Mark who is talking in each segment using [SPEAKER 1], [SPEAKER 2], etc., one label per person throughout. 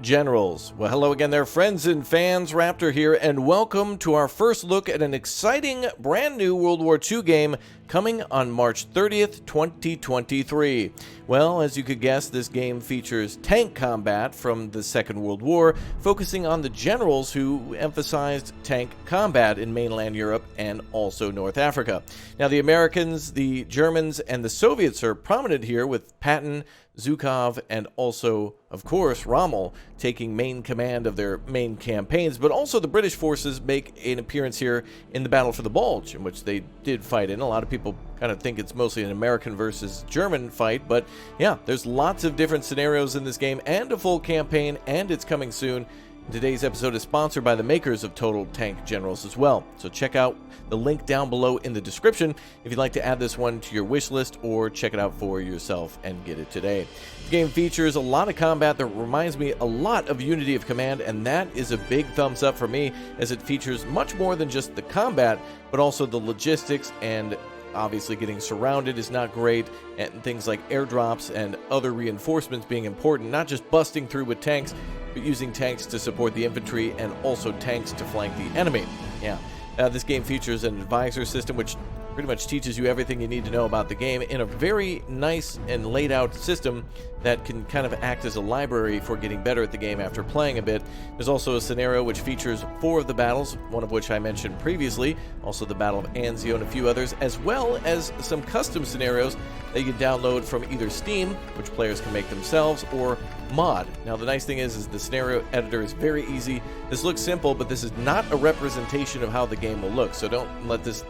[SPEAKER 1] Generals. Well, hello again there, friends and fans. Raptor here, and welcome to our first look at an exciting brand new World War II game coming on March 30th, 2023. Well, as you could guess, this game features tank combat from the Second World War, focusing on the generals who emphasized tank combat in mainland Europe and also North Africa. Now, the Americans, the Germans, and the Soviets are prominent here, with Patton, Zhukov, and also, of course, Rommel taking main command of their main campaigns, but also the British forces make an appearance here in the Battle for the Bulge, in which they did fight in. A lot of people kind of think it's mostly an American versus German fight, but yeah, there's lots of different scenarios in this game and a full campaign, and it's coming soon. Today's episode is sponsored by the makers of Total Tank Generals as well, so check out the link down below in the description if you'd like to add this one to your wish list, or check it out for yourself and get it today. The game features a lot of combat that reminds me a lot of Unity of Command, and that is a big thumbs up for me, as it features much more than just the combat, but also the logistics, and obviously getting surrounded is not great, and things like airdrops and other reinforcements being important, not just busting through with tanks, but using tanks to support the infantry and also tanks to flank the enemy. Yeah, this game features an advisor system which pretty much teaches you everything you need to know about the game in a very nice and laid out system that can kind of act as a library for getting better at the game after playing a bit. There's also a scenario which features 4 of the battles, one of which I mentioned previously, also the Battle of Anzio and a few others, as well as some custom scenarios that you can download from either Steam, which players can make themselves, or mod. Now, the nice thing is the scenario editor is very easy. This looks simple, but this is not a representation of how the game will look, so don't let this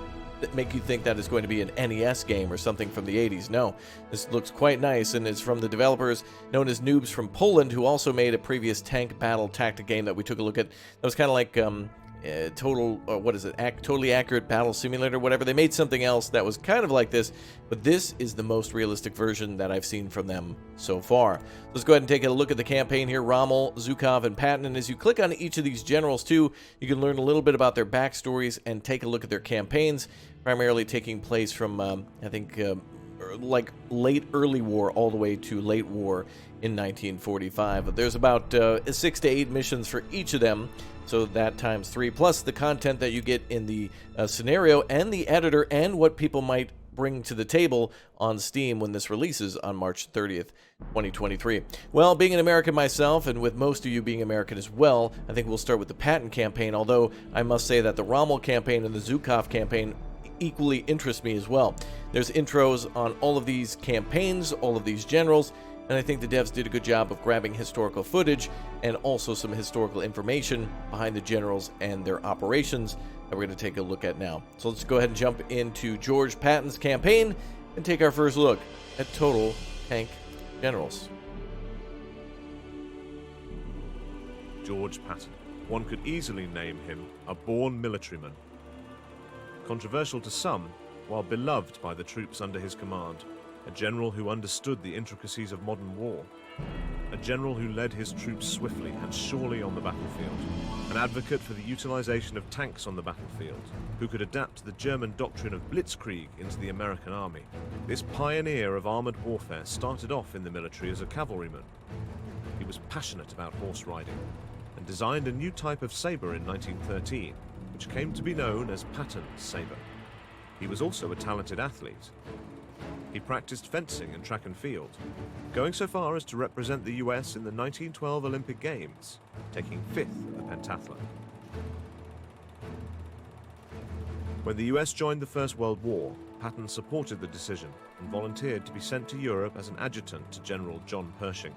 [SPEAKER 1] make you think that it's going to be an NES game or something from the 80s. No, this looks quite nice, and it's from the developers known as Noobs from Poland, who also made a previous tank battle tactic game that we took a look at. That was kind of like Totally Accurate Battle Simulator, whatever. They made something else that was kind of like this, but this is the most realistic version that I've seen from them so far. Let's go ahead and take a look at the campaign here. Rommel, Zhukov, and Patton. And as you click on each of these generals too, you can learn a little bit about their backstories and take a look at their campaigns, primarily taking place from I think like late early war all the way to late war in 1945. There's about 6 to 8 missions for each of them, so that times 3, plus the content that you get in the scenario and the editor, and what people might bring to the table on Steam when this releases on March 30th, 2023. Well, being an American myself, and with most of you being American as well, I think we'll start with the Patton campaign, although I must say that the Rommel campaign and the Zhukov campaign equally interest me as well. There's intros on all of these campaigns, all of these generals, and I think the devs did a good job of grabbing historical footage and also some historical information behind the generals and their operations that we're going to take a look at now. So let's go ahead and jump into George Patton's campaign and take our first look at Total Tank Generals.
[SPEAKER 2] George Patton. One could easily name him a born militaryman. Controversial to some, while beloved by the troops under his command. A general who understood the intricacies of modern war. A general who led his troops swiftly and surely on the battlefield. An advocate for the utilization of tanks on the battlefield, who could adapt the German doctrine of blitzkrieg into the American army. This pioneer of armored warfare started off in the military as a cavalryman. He was passionate about horse riding and designed a new type of saber in 1913, which came to be known as Patton's saber. He was also a talented athlete. He practiced fencing and track and field, going so far as to represent the US in the 1912 Olympic Games, taking 5th at the pentathlon. When the US joined the First World War, Patton supported the decision and volunteered to be sent to Europe as an adjutant to General John Pershing.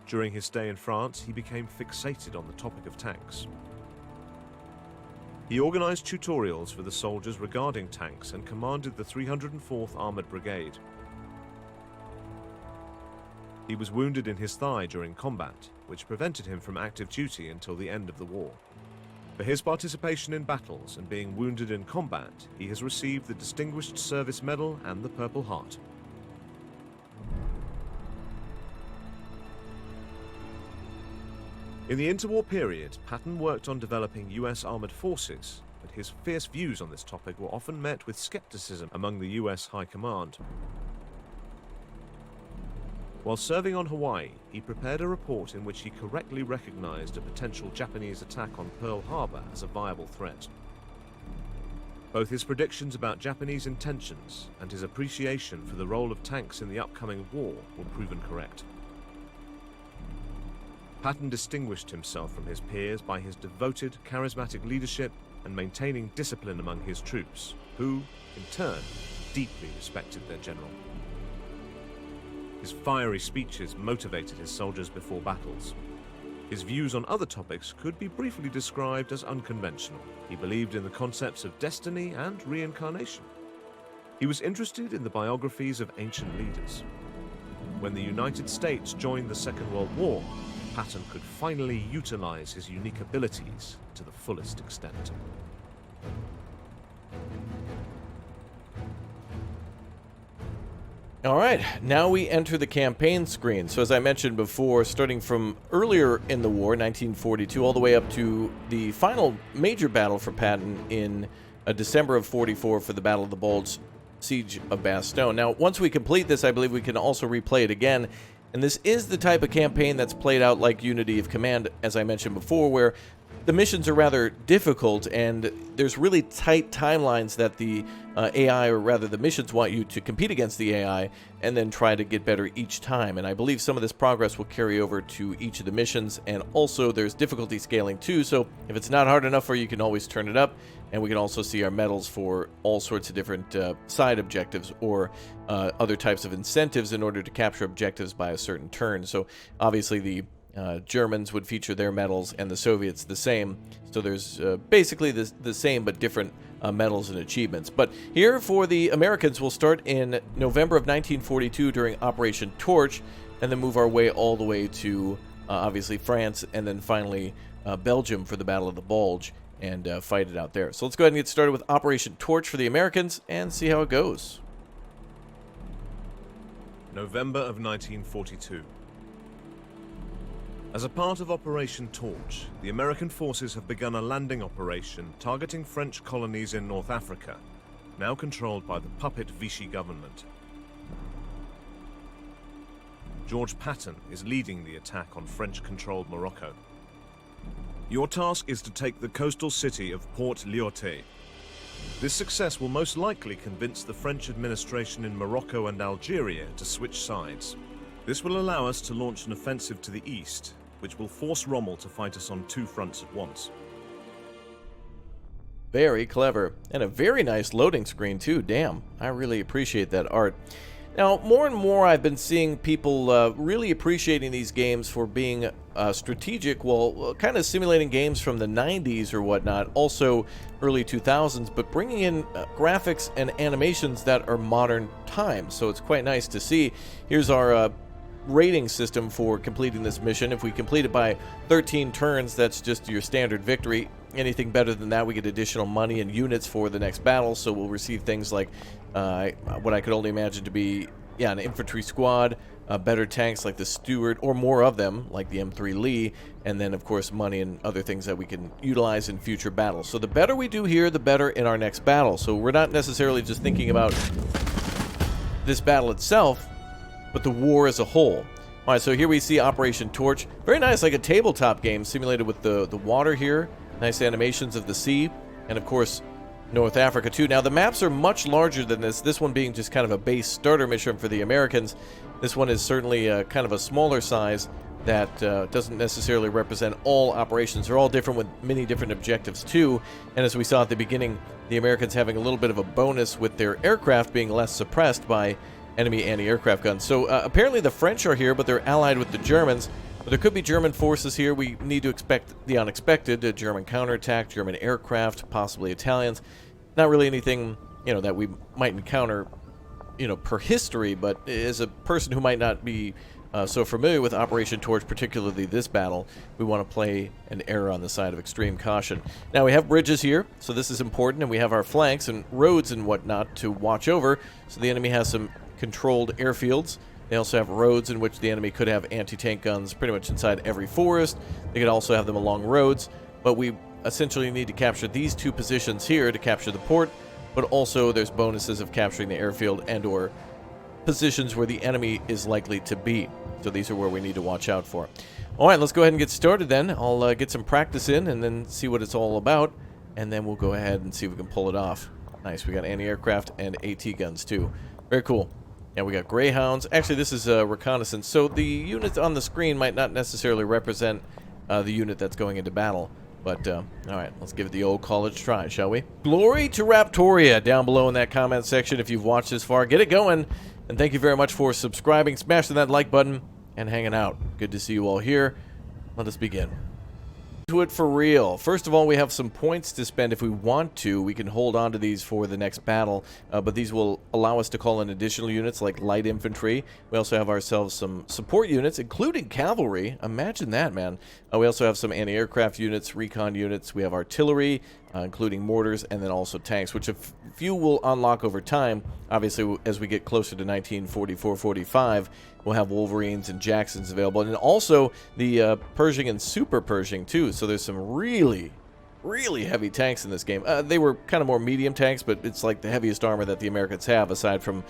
[SPEAKER 2] During his stay in France, he became fixated on the topic of tanks. He organized tutorials for the soldiers regarding tanks and commanded the 304th Armored Brigade. He was wounded in his thigh during combat, which prevented him from active duty until the end of the war. For his participation in battles and being wounded in combat, he has received the Distinguished Service Medal and the Purple Heart. In the interwar period, Patton worked on developing US armored forces, but his fierce views on this topic were often met with skepticism among the US High Command. While serving on Hawaii, he prepared a report in which he correctly recognized a potential Japanese attack on Pearl Harbor as a viable threat. Both his predictions about Japanese intentions and his appreciation for the role of tanks in the upcoming war were proven correct. Patton distinguished himself from his peers by his devoted, charismatic leadership and maintaining discipline among his troops, who, in turn, deeply respected their general. His fiery speeches motivated his soldiers before battles. His views on other topics could be briefly described as unconventional. He believed in the concepts of destiny and reincarnation. He was interested in the biographies of ancient leaders. When the United States joined the Second World War, Patton could finally utilize his unique abilities to the fullest extent.
[SPEAKER 1] All right, now we enter the campaign screen. So as I mentioned before, starting from earlier in the war, 1942, all the way up to the final major battle for Patton in December of 44 for the Battle of the Bulge, Siege of Bastogne. Now, once we complete this, I believe we can also replay it again. And this is the type of campaign that's played out like Unity of Command, as I mentioned before, where the missions are rather difficult and there's really tight timelines that the AI, or rather the missions, want you to compete against the AI and then try to get better each time. And I believe some of this progress will carry over to each of the missions, and also there's difficulty scaling too, so if it's not hard enough for you can always turn it up. And we can also see our medals for all sorts of different side objectives or other types of incentives in order to capture objectives by a certain turn. So obviously the Germans would feature their medals and the Soviets the same. So there's basically the same but different medals and achievements. But here for the Americans, we'll start in November of 1942 during Operation Torch, and then move our way all the way to obviously France, and then finally Belgium for the Battle of the Bulge, and fight it out there. So let's go ahead and get started with Operation Torch for the Americans and see how it goes.
[SPEAKER 2] November of 1942. As a part of Operation Torch, the American forces have begun a landing operation targeting French colonies in North Africa, now controlled by the puppet Vichy government. George Patton is leading the attack on French-controlled Morocco. Your task is to take the coastal city of Port Lyautey. This success will most likely convince the French administration in Morocco and Algeria to switch sides. This will allow us to launch an offensive to the east, which will force Rommel to fight us on two fronts at once.
[SPEAKER 1] Very clever. And a very nice loading screen too. Damn, I really appreciate that art. Now, more and more I've been seeing people really appreciating these games for being strategic, well, kind of simulating games from the 90s or whatnot, also early 2000s, but bringing in graphics and animations that are modern times. So it's quite nice to see. Here's our rating system for completing this mission. If we complete it by 13 turns, that's just your standard victory. Anything better than that, we get additional money and units for the next battle, so we'll receive things like what I could only imagine to be, an infantry squad, better tanks like the Stuart, or more of them, like the M3 Lee, and then, of course, money and other things that we can utilize in future battles. So the better we do here, the better in our next battle. So we're not necessarily just thinking about this battle itself, but the war as a whole. All right, so here we see Operation Torch. Very nice, like a tabletop game simulated with the water here. Nice animations of the sea, and of course North Africa too. Now the maps are much larger than this one being just kind of a base starter mission for the Americans. This one is certainly kind of a smaller size that doesn't necessarily represent all operations. They're all different with many different objectives too, and as we saw at the beginning, the Americans having a little bit of a bonus with their aircraft being less suppressed by enemy anti-aircraft guns. So apparently the French are here, but they're allied with the Germans. But there could be German forces here. We need to expect the unexpected, a German counterattack, German aircraft, possibly Italians. Not really anything, that we might encounter, per history, but as a person who might not be so familiar with Operation Torch, particularly this battle, we want to play an error on the side of extreme caution. Now we have bridges here, so this is important, and we have our flanks and roads and whatnot to watch over, so the enemy has some controlled airfields. They also have roads in which the enemy could have anti-tank guns pretty much inside every forest. They could also have them along roads, but we essentially need to capture these two positions here to capture the port, but also there's bonuses of capturing the airfield and or positions where the enemy is likely to be. So these are where we need to watch out for. All right, let's go ahead and get started then. I'll get some practice in and then see what it's all about, and then we'll go ahead and see if we can pull it off. Nice, we got anti-aircraft and AT guns too. Very cool. And we got Greyhounds. Actually, this is reconnaissance, so the units on the screen might not necessarily represent the unit that's going into battle. But, all right, let's give it the old college try, shall we? Glory to Raptoria down below in that comment section if you've watched this far. Get it going. And thank you very much for subscribing, smashing that like button, and hanging out. Good to see you all here. Let us begin. To it for real. First of all, we have some points to spend if we want to. We can hold on to these for the next battle, but these will allow us to call in additional units like light infantry. We also have ourselves some support units, including cavalry. Imagine that, man. We also have some anti-aircraft units, recon units. We have artillery, including mortars, and then also tanks, which a few will unlock over time. Obviously, as we get closer to 1944-45, we'll have Wolverines and Jacksons available, and also the Pershing and Super Pershing too. So there's some really heavy tanks in this game. They were kind of more medium tanks, but it's like the heaviest armor that the Americans have, aside from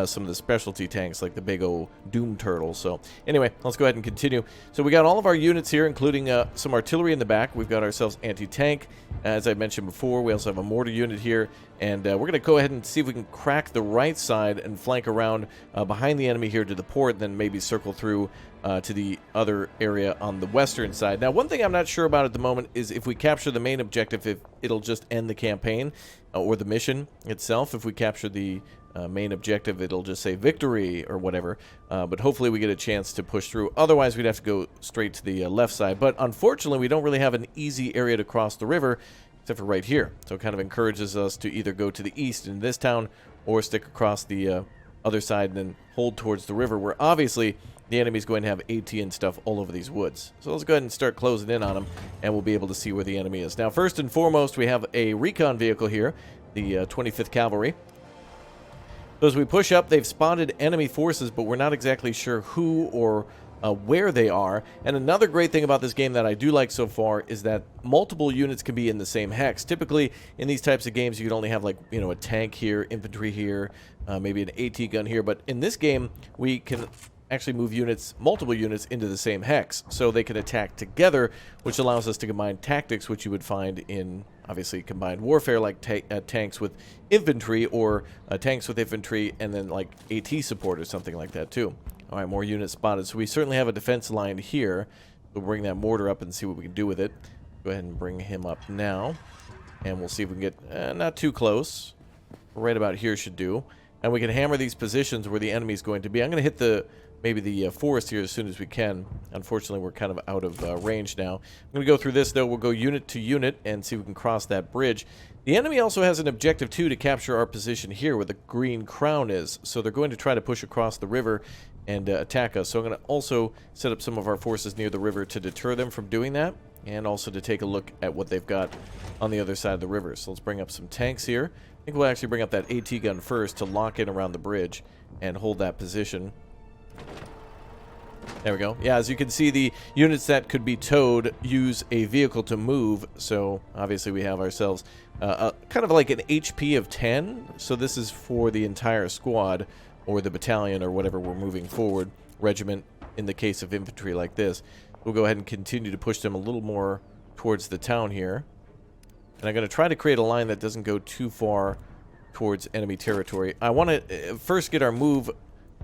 [SPEAKER 1] some of the specialty tanks like the big old Doom Turtles. So anyway, let's go ahead and continue. So we got all of our units here, including some artillery in the back. We've got ourselves anti-tank. As I mentioned before, we also have a mortar unit here, and we're going to go ahead and see if we can crack the right side and flank around behind the enemy here to the port, then maybe circle through to the other area on the western side. Now, one thing I'm not sure about at the moment is if we capture the main objective, if it'll just end the campaign or the mission itself. If we capture the main objective, it'll just say victory or whatever. But hopefully we get a chance to push through. Otherwise, we'd have to go straight to the left side. But unfortunately, we don't really have an easy area to cross the river, except for right here. So it kind of encourages us to either go to the east in this town or stick across the other side and then hold towards the river, where obviously the enemy's going to have AT and stuff all over these woods. So let's go ahead and start closing in on them, and we'll be able to see where the enemy is. Now, first and foremost, we have a recon vehicle here, the 25th Cavalry. So as we push up, they've spotted enemy forces, but we're not exactly sure who or where they are. And another great thing about this game that I do like so far is that multiple units can be in the same hex. Typically, in these types of games, you can only have, like, you know, a tank here, infantry here, maybe an AT gun here. But in this game, we can actually move units, multiple units, into the same hex, so they can attack together, which allows us to combine tactics, which you would find in, obviously, combined warfare, like tanks with infantry, or tanks with infantry, and then like AT support or something like that too. All right, more units spotted. So we certainly have a defense line here. We'll bring that mortar up and see what we can do with it. Go ahead and bring him up now, and we'll see if we can get not too close. Right about here should do, and we can hammer these positions where the enemy is going to be. I'm going to hit the maybe the forest here as soon as we can. Unfortunately, we're kind of out of range now. I'm going to go through this, though. We'll go unit to unit and see if we can cross that bridge. The enemy also has an objective, too, to capture our position here where the green crown is. So they're going to try to push across the river and attack us. So I'm going to also set up some of our forces near the river to deter them from doing that, and also to take a look at what they've got on the other side of the river. So let's bring up some tanks here. I think we'll actually bring up that AT gun first to lock in around the bridge and hold that position. There we go. Yeah, as you can see, the units that could be towed use a vehicle to move. So obviously we have ourselves kind of like an HP of 10. So this is for the entire squad or the battalion or whatever we're moving forward. Regiment in the case of infantry like this. We'll go ahead and continue to push them a little more towards the town here. And I'm going to try to create a line that doesn't go too far towards enemy territory. I want to first get our move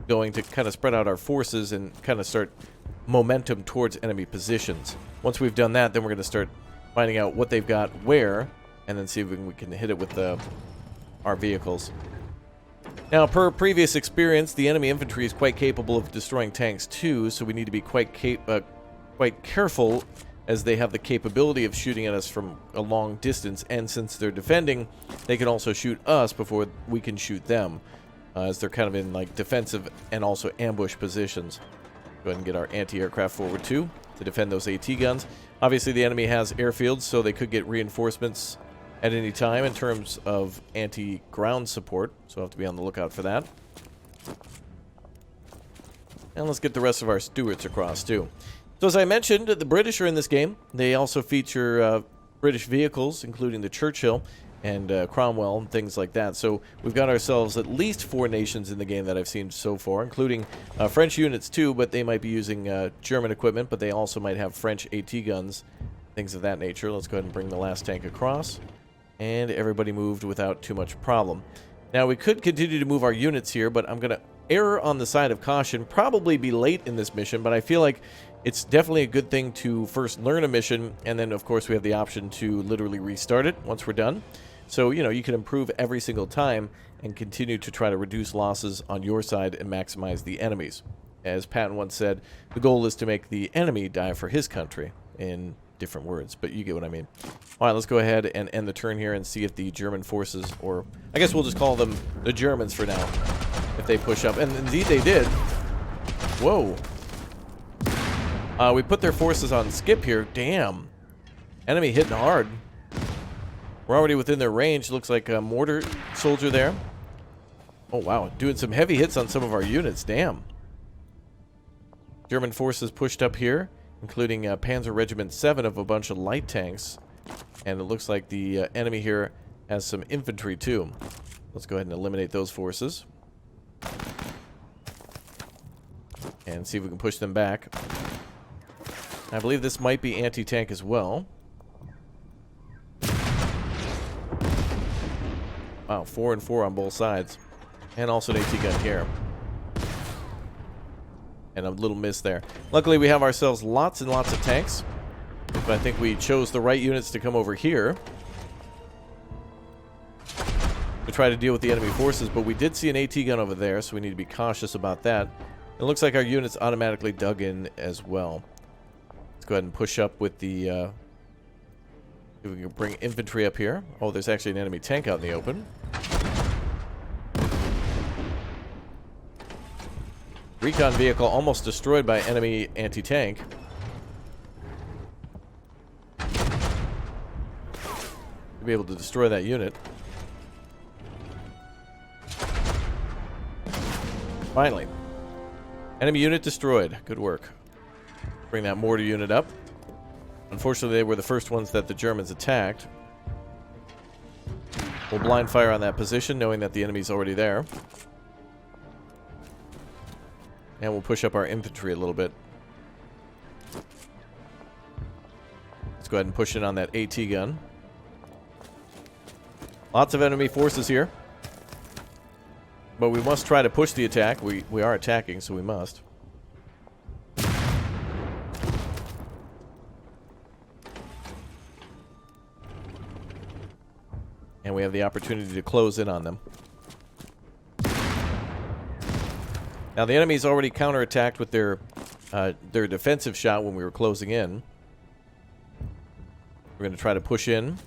[SPEAKER 1] going to kind of spread out our forces and kind of start momentum towards enemy positions. Once we've done that, then we're going to start finding out what they've got where, and then see if we can hit it with our vehicles. Now, per previous experience, the enemy infantry is quite capable of destroying tanks too, so we need to be quite careful, as they have the capability of shooting at us from a long distance, and since they're defending, they can also shoot us before we can shoot them. As they're kind of in like defensive and also ambush positions. Go ahead and get our anti-aircraft forward too to defend those AT guns. Obviously the enemy has airfields, so they could get reinforcements at any time in terms of anti-ground support, so we'll have to be on the lookout for that. And let's get the rest of our Stuarts across too. So as I mentioned, the British are in this game. They also feature British vehicles, including the Churchill. and Cromwell and things like that. So we've got ourselves at least 4 nations in the game that I've seen so far, including French units too, but they might be using German equipment, but they also might have French AT guns, things of that nature. Let's go ahead and bring the last tank across, and everybody moved without too much problem. Now we could continue to move our units here, but I'm going to err on the side of caution, probably be late in this mission, but I feel like it's definitely a good thing to first learn a mission, and then of course we have the option to literally restart it once we're done. So, you know, you can improve every single time and continue to try to reduce losses on your side and maximize the enemy's. As Patton once said, the goal is to make the enemy die for his country, in different words, but you get what I mean. All right, let's go ahead and end the turn here and see if the German forces, or I guess we'll just call them the Germans for now, if they push up. And indeed they did. Whoa. We put their forces on skip here. Damn. Enemy hitting hard. We're already within their range. Looks like a mortar soldier there. Oh, wow. Doing some heavy hits on some of our units. Damn. German forces pushed up here, including Panzer Regiment 7 of a bunch of light tanks. And it looks like the enemy here has some infantry, too. Let's go ahead and eliminate those forces. And see if we can push them back. I believe this might be anti-tank as well. Wow, 4 and 4 on both sides. And also an AT gun here. And a little miss there. Luckily, we have ourselves lots and lots of tanks. But I think we chose the right units to come over here to try to deal with the enemy forces. But we did see an AT gun over there, so we need to be cautious about that. It looks like our units automatically dug in as well. Let's go ahead and push up with the... if we can bring infantry up here. Oh, there's actually an enemy tank out in the open. Recon vehicle almost destroyed by enemy anti-tank. To be able to destroy that unit. Finally. Enemy unit destroyed. Good work. Bring that mortar unit up. Unfortunately, they were the first ones that the Germans attacked. We'll blind fire on that position, knowing that the enemy's already there. And we'll push up our infantry a little bit. Let's go ahead and push in on that AT gun. Lots of enemy forces here. But we must try to push the attack. We are attacking, so we must. And we have the opportunity to close in on them. Now the enemy's already counterattacked with their defensive shot when we were closing in. We're going to try to push in.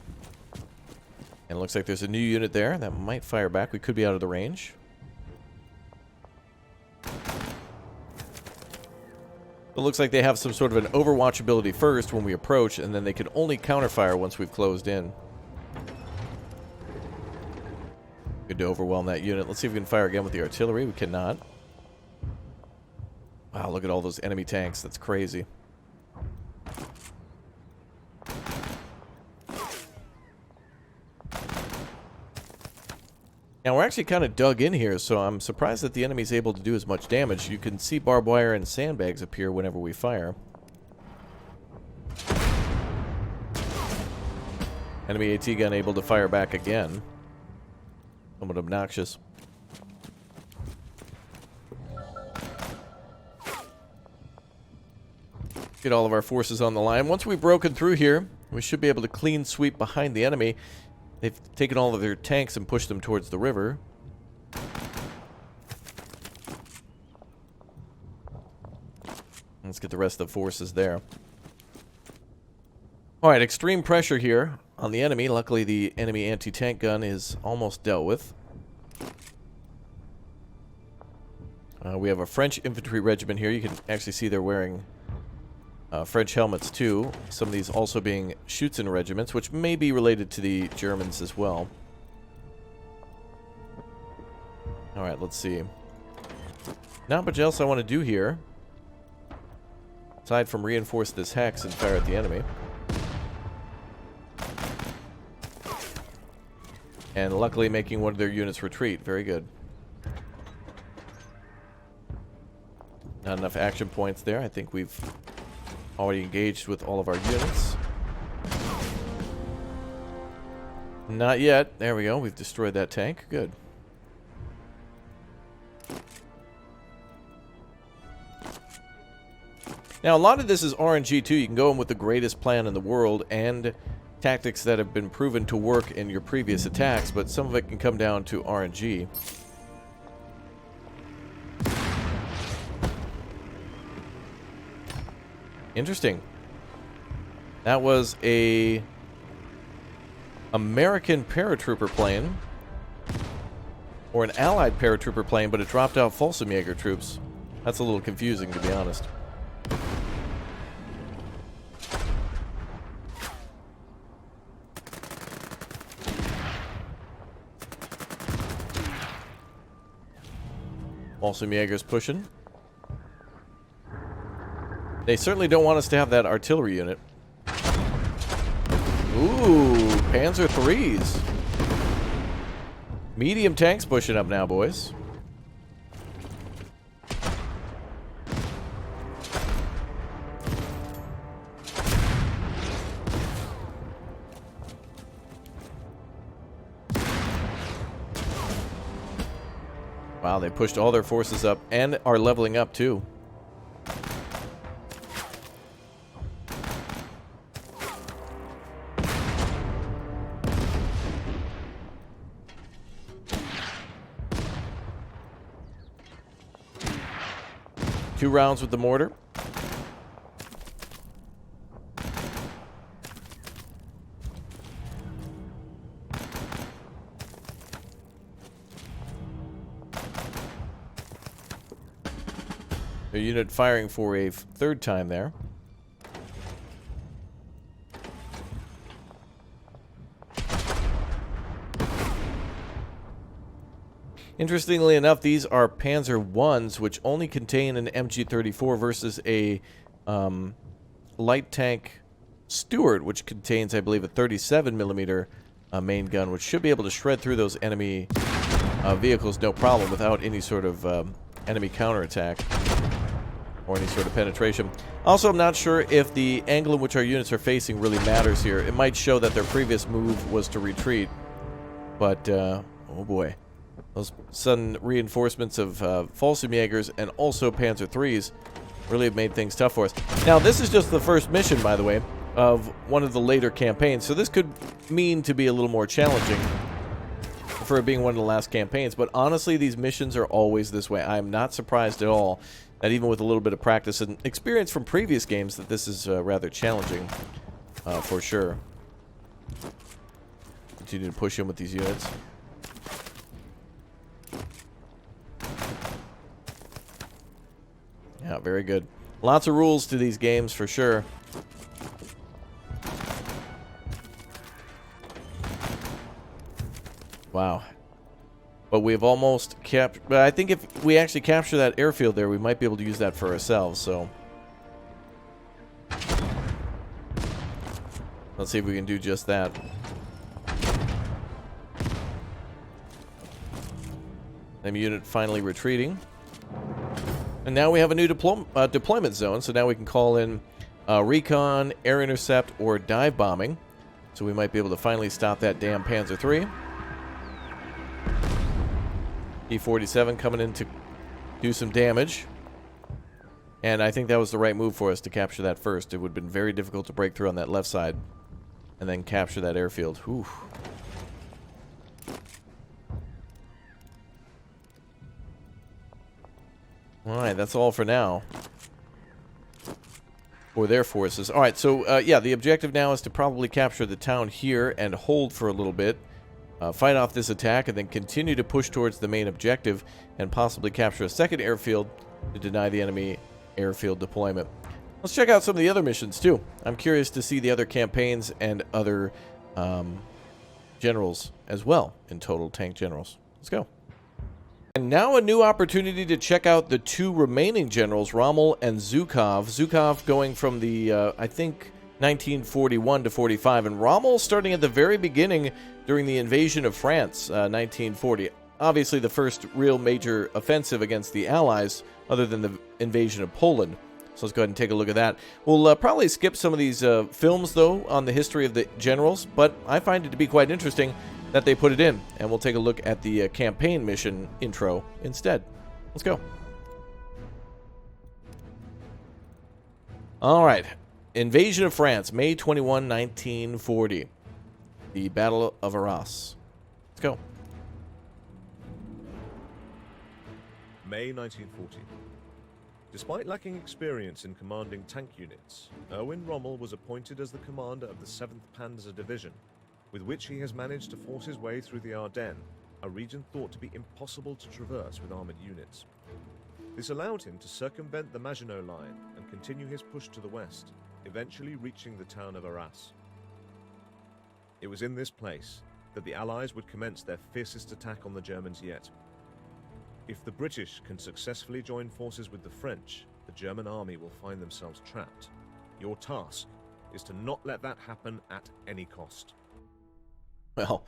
[SPEAKER 1] And it looks like there's a new unit there that might fire back. We could be out of the range. It looks like they have some sort of an overwatch ability first when we approach, and then they can only counterfire once we've closed in. Good to overwhelm that unit. Let's see if we can fire again with the artillery. We cannot. Wow, look at all those enemy tanks. That's crazy. Now, we're actually kind of dug in here, so I'm surprised that the enemy's able to do as much damage. You can see barbed wire and sandbags appear whenever we fire. Enemy AT gun able to fire back again. Somewhat obnoxious. Get all of our forces on the line. Once we've broken through here, we should be able to clean sweep behind the enemy. They've taken all of their tanks and pushed them towards the river. Let's get the rest of the forces there. Alright, extreme pressure here on the enemy. Luckily, the enemy anti-tank gun is almost dealt with. We have a French infantry regiment here. You can actually see they're wearing French helmets too. Some of these also being Schutzen regiments, which may be related to the Germans as well. Alright, let's see. Not much else I want to do here, aside from reinforce this hex and fire at the enemy. And luckily making one of their units retreat. Very good. Not enough action points there. I think we've already engaged with all of our units. Not yet. There we go. We've destroyed that tank. Good. Now, a lot of this is RNG too. You can go in with the greatest plan in the world and tactics that have been proven to work in your previous attacks, but some of it can come down to RNG. Interesting. That was a American paratrooper plane, or an Allied paratrooper plane, but it dropped out Folsom-Jaeger troops. That's a little confusing, to be honest. Folsom-Jaeger's pushing. They certainly don't want us to have that artillery unit. Ooh, Panzer IIIs. Medium tanks pushing up now, boys. Wow, they pushed all their forces up and are leveling up too. Two rounds with the mortar. Their unit firing for a third time there. Interestingly enough, these are Panzer Is, which only contain an MG34 versus a light tank Stuart, which contains, I believe, a 37mm main gun, which should be able to shred through those enemy vehicles no problem without any sort of enemy counterattack or any sort of penetration. Also, I'm not sure if the angle in which our units are facing really matters here. It might show that their previous move was to retreat, but oh boy. Those sudden reinforcements of Folsom-Jaegers and also Panzer IIIs really have made things tough for us. Now, this is just the first mission, by the way, of one of the later campaigns, so this could mean to be a little more challenging for it being one of the last campaigns, but honestly, these missions are always this way. I am not surprised at all that even with a little bit of practice and experience from previous games that this is rather challenging, for sure. Continue to push in with these units. Yeah, very good. Lots of rules to these games for sure. Wow. But we've almost captured... But I think if we actually capture that airfield there, we might be able to use that for ourselves, so... Let's see if we can do just that. Enemy unit finally retreating. And now we have a new deployment zone, so now we can call in recon, air intercept, or dive bombing. So we might be able to finally stop that damn Panzer III. E-47 coming in to do some damage. And I think that was the right move for us to capture that first. It would have been very difficult to break through on that left side and then capture that airfield. Whew. Alright, that's all for now. For their forces. Alright, so, yeah, the objective now is to probably capture the town here and hold for a little bit. Fight off this attack and then continue to push towards the main objective and possibly capture a second airfield to deny the enemy airfield deployment. Let's check out some of the other missions, too. I'm curious to see the other campaigns and other generals as well, in total tank generals. Let's go. And now a new opportunity to check out the two remaining generals, Rommel and Zhukov. Zhukov going from the, I think, 1941 to 45, and Rommel starting at the very beginning during the invasion of France, 1940. Obviously the first real major offensive against the Allies, other than the invasion of Poland. So let's go ahead and take a look at that. We'll probably skip some of these films, though, on the history of the generals, but I find it to be quite interesting that they put it in, and we'll take a look at the campaign mission intro instead. Let's go. All right. Invasion of France, May 21, 1940. The Battle of Arras. Let's go.
[SPEAKER 2] May 1940. Despite lacking experience in commanding tank units, Erwin Rommel was appointed as the commander of the 7th Panzer Division, with which he has managed to force his way through the Ardennes, a region thought to be impossible to traverse with armored units. This allowed him to circumvent the Maginot Line and continue his push to the west, eventually reaching the town of Arras. It was in this place that the Allies would commence their fiercest attack on the Germans yet. If the British can successfully join forces with the French, the German army will find themselves trapped. Your task is to not let that happen at any cost.
[SPEAKER 1] Well,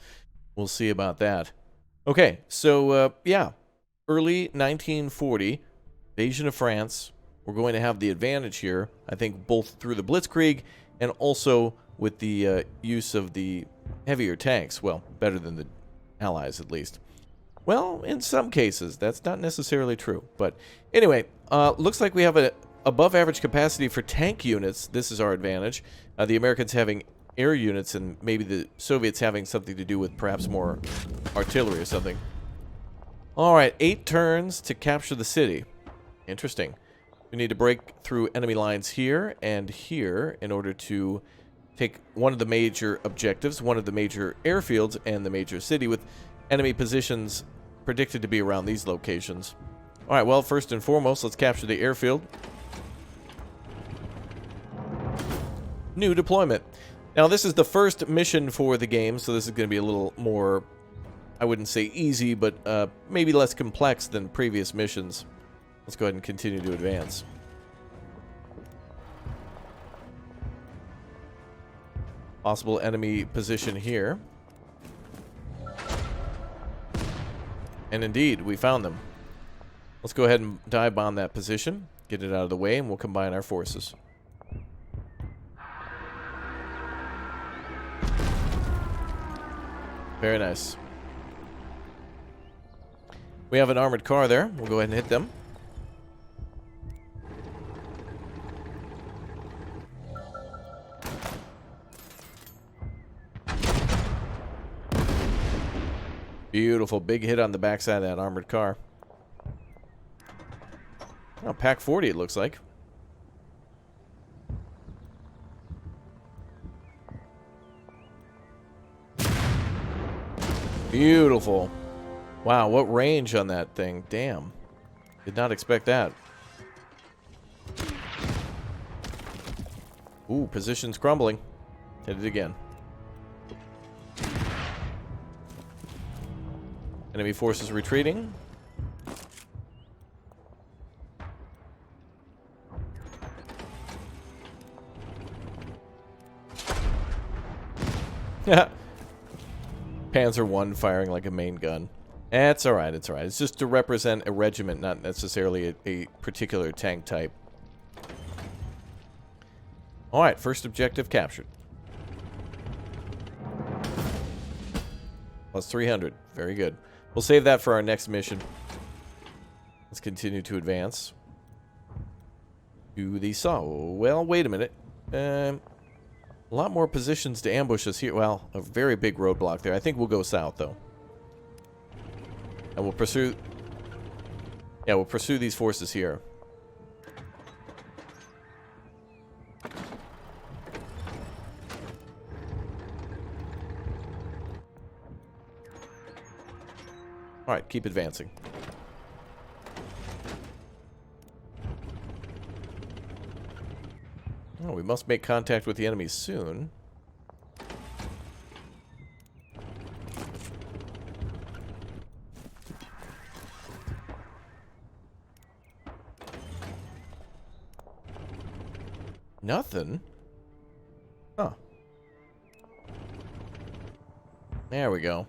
[SPEAKER 1] we'll see about that. Okay, so, yeah, early 1940, invasion of France. We're going to have the advantage here, I think, both through the Blitzkrieg and also with the use of the heavier tanks. Well, better than the Allies, at least. Well, in some cases, that's not necessarily true. But anyway, looks like we have an above-average capacity for tank units. This is our advantage. The Americans having air units, and maybe the Soviets having something to do with perhaps more artillery or something. All right, 8 turns to capture the city. Interesting. We need to break through enemy lines here and here in order to take one of the major objectives, one of the major airfields, and the major city, with enemy positions predicted to be around these locations. All right, well, first and foremost, let's capture the airfield. New deployment. Now, this is the first mission for the game, so this is going to be a little more, I wouldn't say easy, but maybe less complex than previous missions. Let's go ahead and continue to advance. Possible enemy position here. And indeed, we found them. Let's go ahead and dive bomb that position, get it out of the way, and we'll combine our forces. Very nice. We have an armored car there. We'll go ahead and hit them. Beautiful. Big hit on the backside of that armored car. Oh, Pack 40 it looks like. Beautiful. Wow, what range on that thing. Damn. Did not expect that. Ooh, position's crumbling. Hit it again. Enemy forces retreating. Panzer I firing like a main gun. It's alright, it's alright. It's just to represent a regiment, not necessarily a particular tank type. Alright, first objective captured. Plus 300. Very good. We'll save that for our next mission. Let's continue to advance. To the south. Well, wait a minute. A lot more positions to ambush us here. Well, a very big roadblock there. I think we'll go south, though. And we'll pursue... Yeah, we'll pursue these forces here. Alright, keep advancing. Oh, we must make contact with the enemies soon. Nothing? Huh. There we go.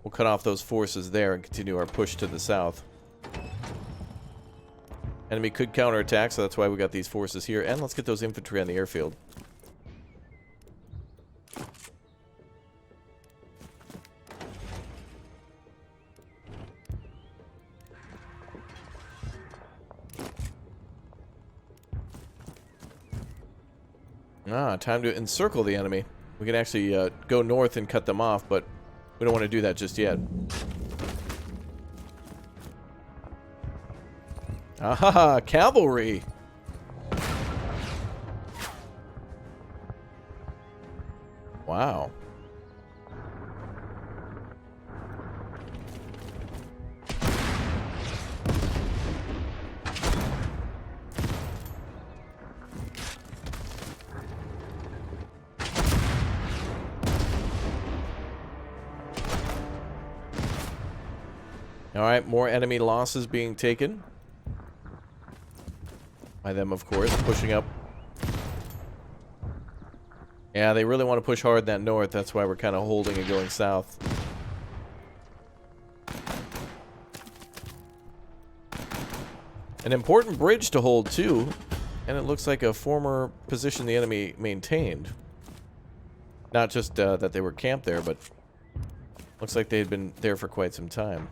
[SPEAKER 1] We'll cut off those forces there and continue our push to the south. Enemy could counterattack, so that's why we got these forces here. And let's get those infantry on the airfield. Ah, time to encircle the enemy. We can actually go north and cut them off, but we don't want to do that just yet. Ah, cavalry! Wow. Alright, more enemy losses being taken. By them, of course, pushing up. Yeah, they really want to push hard that north. That's why we're kind of holding and going south. An important bridge to hold, too. And it looks like a former position the enemy maintained. Not just that they were camped there, but looks like they had been there for quite some time.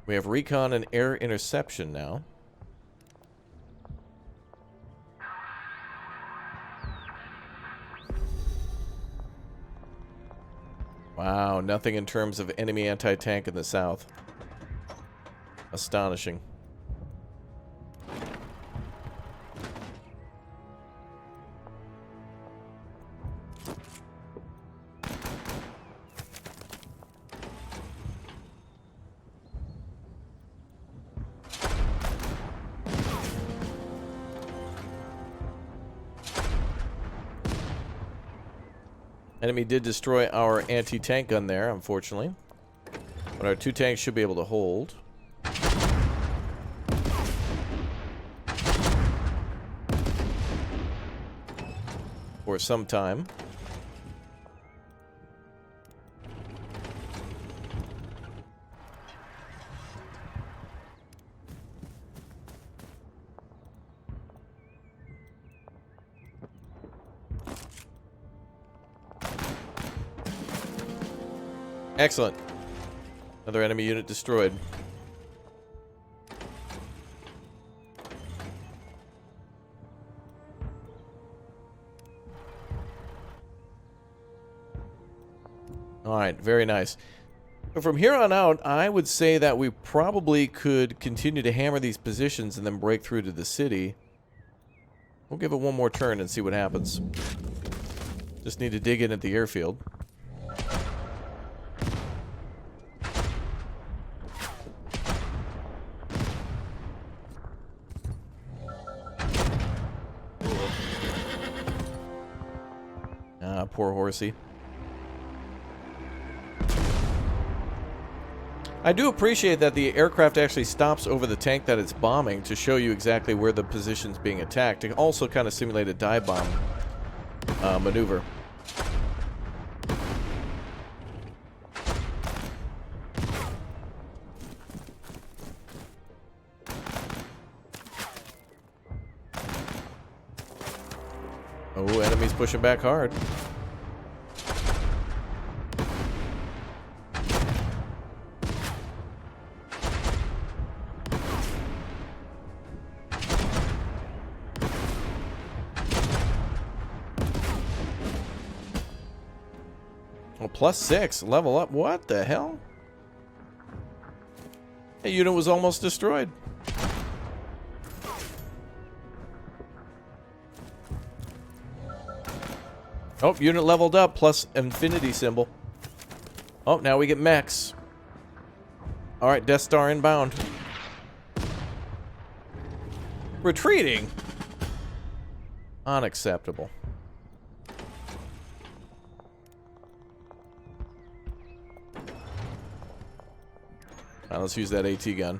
[SPEAKER 1] We have recon and air interception now. Wow, nothing in terms of enemy anti-tank in the south. Astonishing. Enemy did destroy our anti-tank gun there, unfortunately. But our 2 tanks should be able to hold. For some time. Excellent. Another enemy unit destroyed. Alright, very nice. So from here on out, I would say that we probably could continue to hammer these positions and then break through to the city. We'll give it one more turn and see what happens. Just need to dig in at the airfield. Poor horsey. I do appreciate that the aircraft actually stops over the tank that it's bombing to show you exactly where the position's being attacked. It also kind of simulate a dive bomb maneuver. Oh, enemies pushing back hard. +6, level up. What the hell? That unit was almost destroyed. Oh, unit leveled up, plus infinity symbol. Oh, now we get mechs. Alright, Death Star inbound. Retreating? Unacceptable. Alright, let's use that AT gun.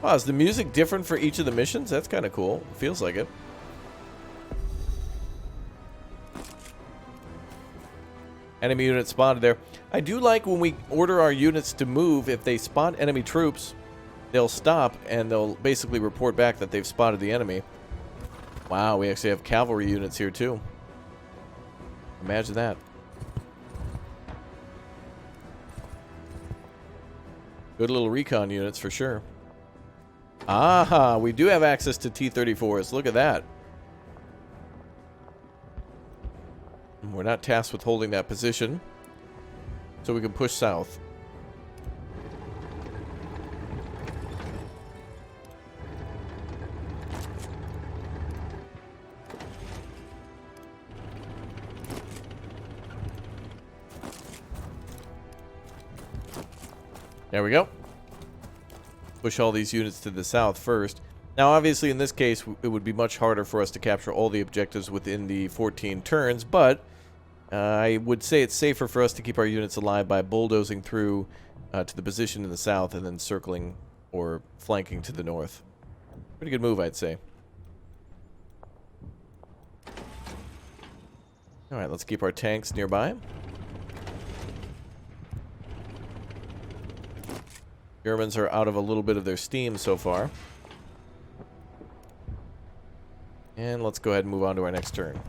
[SPEAKER 1] Wow, is the music different for each of the missions? That's kind of cool. Feels like it. Enemy unit spotted there. I do like when we order our units to move, if they spot enemy troops, they'll stop and they'll basically report back that they've spotted the enemy. Wow, we actually have cavalry units here too. Imagine that. Good little recon units for sure. Aha, we do have access to T-34s. Look at that. We're not tasked with holding that position, so we can push south. There we go. Push all these units to the south first. Now, obviously, in this case, it would be much harder for us to capture all the objectives within the 14 turns, but I would say it's safer for us to keep our units alive by bulldozing through to the position in the south and then circling or flanking to the north. Pretty good move, I'd say. Alright, let's keep our tanks nearby. Germans are out of a little bit of their steam so far. And let's go ahead and move on to our next turn.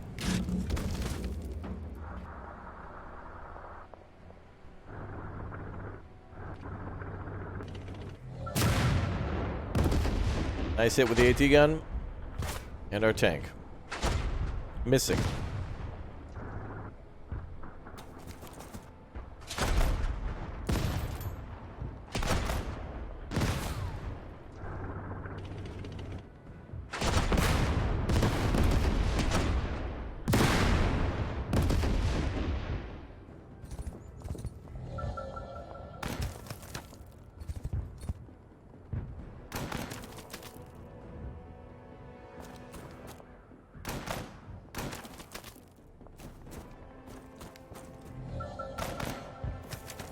[SPEAKER 1] Nice hit with the AT gun. And our tank. Missing.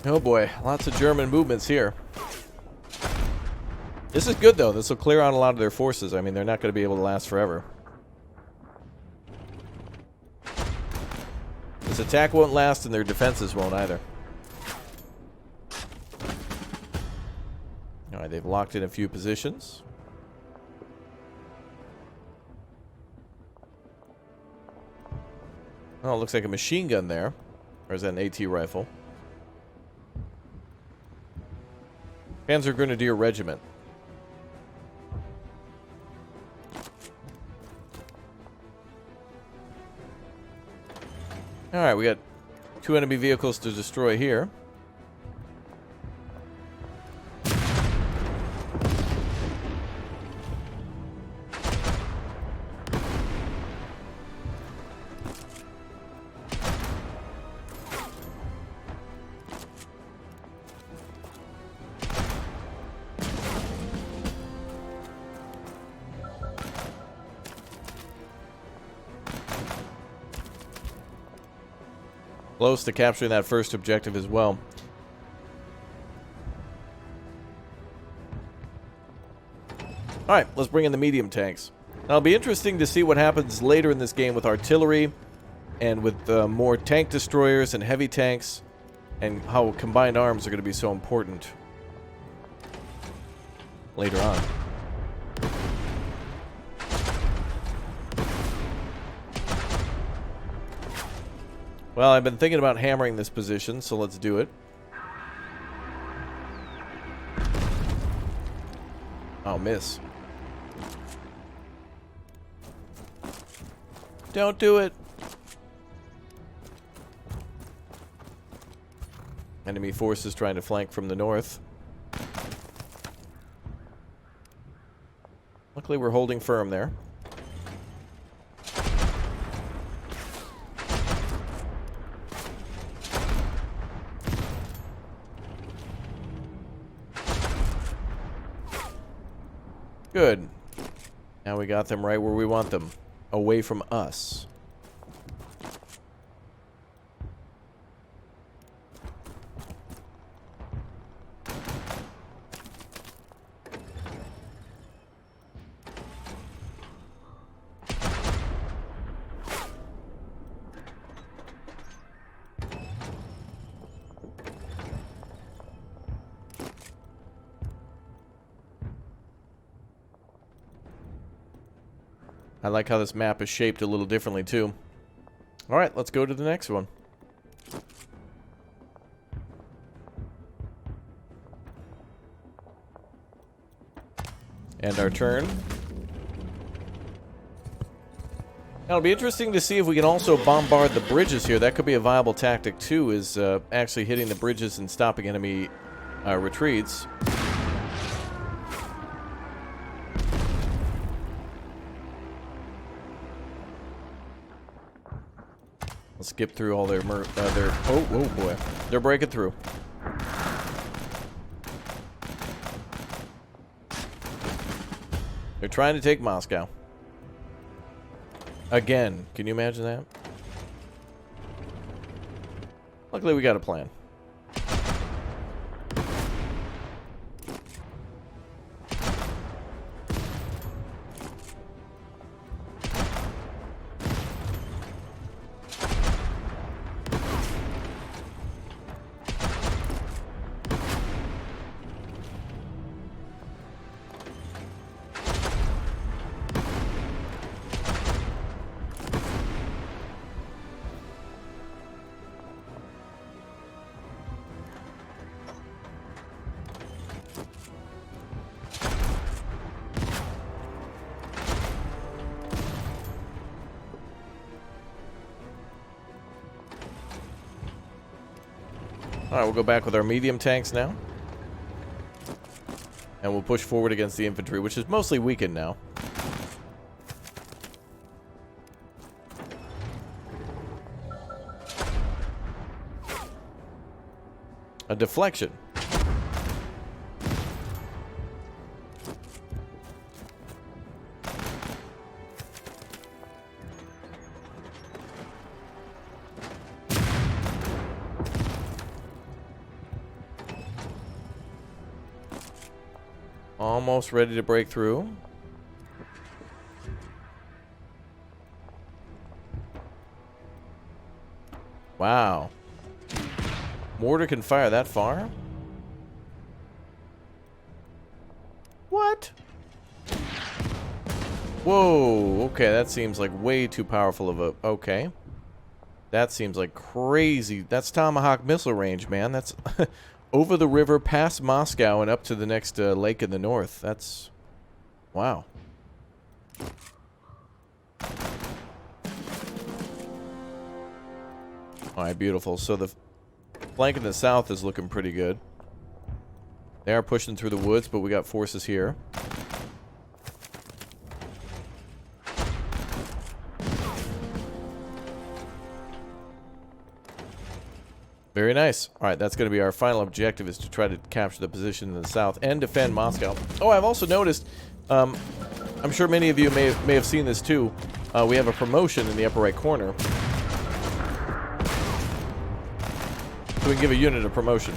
[SPEAKER 1] Oh boy, lots of German movements here. This is good though. This will clear out a lot of their forces. I mean, they're not going to be able to last forever. This attack won't last and their defenses won't either. Alright, they've locked in a few positions. Oh, it looks like a machine gun there. Or is that an AT rifle? Panzer Grenadier Regiment. Alright, we got 2 enemy vehicles to destroy here. Close to capturing that first objective as well. Alright, let's bring in the medium tanks. Now, it'll be interesting to see what happens later in this game with artillery and with more tank destroyers and heavy tanks, and how combined arms are going to be so important later on. Well, I've been thinking about hammering this position, so let's do it. Oh, miss. Don't do it. Enemy forces trying to flank from the north. Luckily, we're holding firm there. Good. Now we got them right where we want them. Away from us. I like how this map is shaped a little differently, too. Alright, let's go to the next one. And our turn. Now, it'll be interesting to see if we can also bombard the bridges here. That could be a viable tactic, too, is actually hitting the bridges and stopping enemy retreats. Let's skip through all their oh boy. They're breaking through. They're trying to take Moscow. Again, can you imagine that? Luckily, we got a plan. Alright, we'll go back with our medium tanks now. And we'll push forward against the infantry, which is mostly weakened now. A deflection. Almost ready to break through. Wow. Mortar can fire that far? What? Whoa, okay, that seems like way too powerful of a... Okay. That seems like crazy. That's Tomahawk missile range, man. That's over the river, past Moscow, and up to the next lake in the north. That's... Wow. Alright, beautiful. So the flank in the south is looking pretty good. They are pushing through the woods, but we got forces here. Very nice. Alright, that's going to be our final objective, is to try to capture the position in the south and defend Moscow. Oh, I've also noticed, I'm sure many of you may have seen this too, we have a promotion in the upper right corner. So we can give a unit a promotion.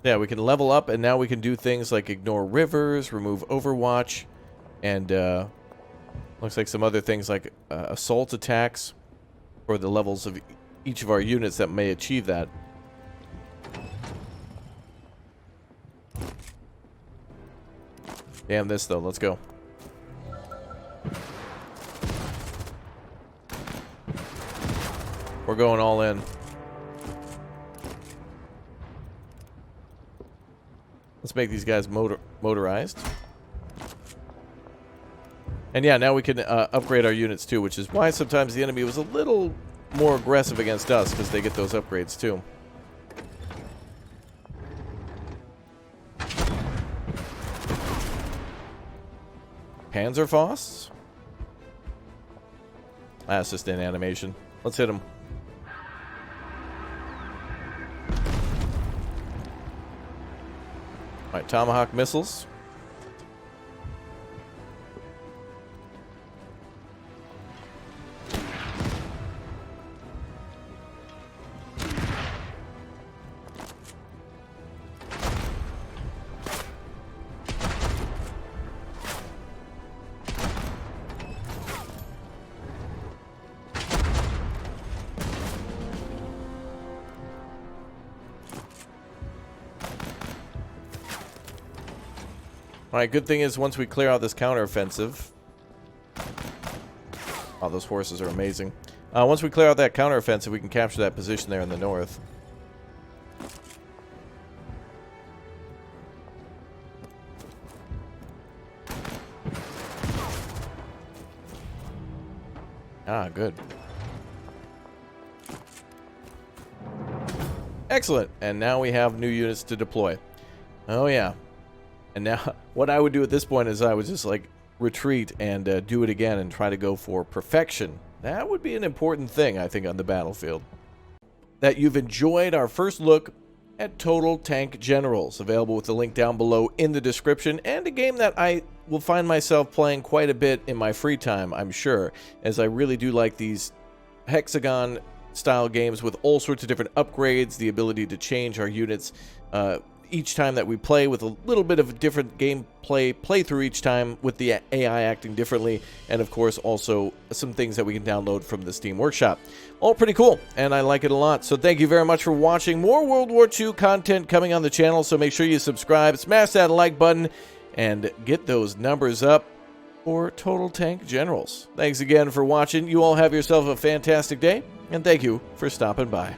[SPEAKER 1] Yeah, we can level up, and now we can do things like ignore rivers, remove overwatch, and looks like some other things like assault attacks, or the levels of each of our units that may achieve that. Damn this, though. Let's go. We're going all in. Let's make these guys motorized. And yeah, now we can upgrade our units too, which is why sometimes the enemy was a little more aggressive against us, because they get those upgrades too. Panzerfausts? That's just an animation. Let's hit them. Alright, Tomahawk missiles. Alright, good thing is once we clear out this counteroffensive... Oh, those horses are amazing. Once we clear out that counteroffensive, we can capture that position there in the north. Ah, good. Excellent. And now we have new units to deploy. Oh, yeah. And now, what I would do at this point is I would just, like, retreat and do it again and try to go for perfection. That would be an important thing, I think, on the battlefield. That you've enjoyed our first look at Total Tank Generals, available with the link down below in the description, and a game that I will find myself playing quite a bit in my free time, I'm sure, as I really do like these hexagon style games with all sorts of different upgrades, the ability to change our units each time that we play, with a little bit of a different gameplay playthrough each time, with the AI acting differently, and of course also some things that we can download from the Steam Workshop. All pretty cool, and I like it a lot. So thank you very much for watching. More World War II content coming on the channel, so make sure you subscribe, smash that like button, and get those numbers up for Total Tank Generals. Thanks again for watching. You all have yourself a fantastic day, and thank you for stopping by.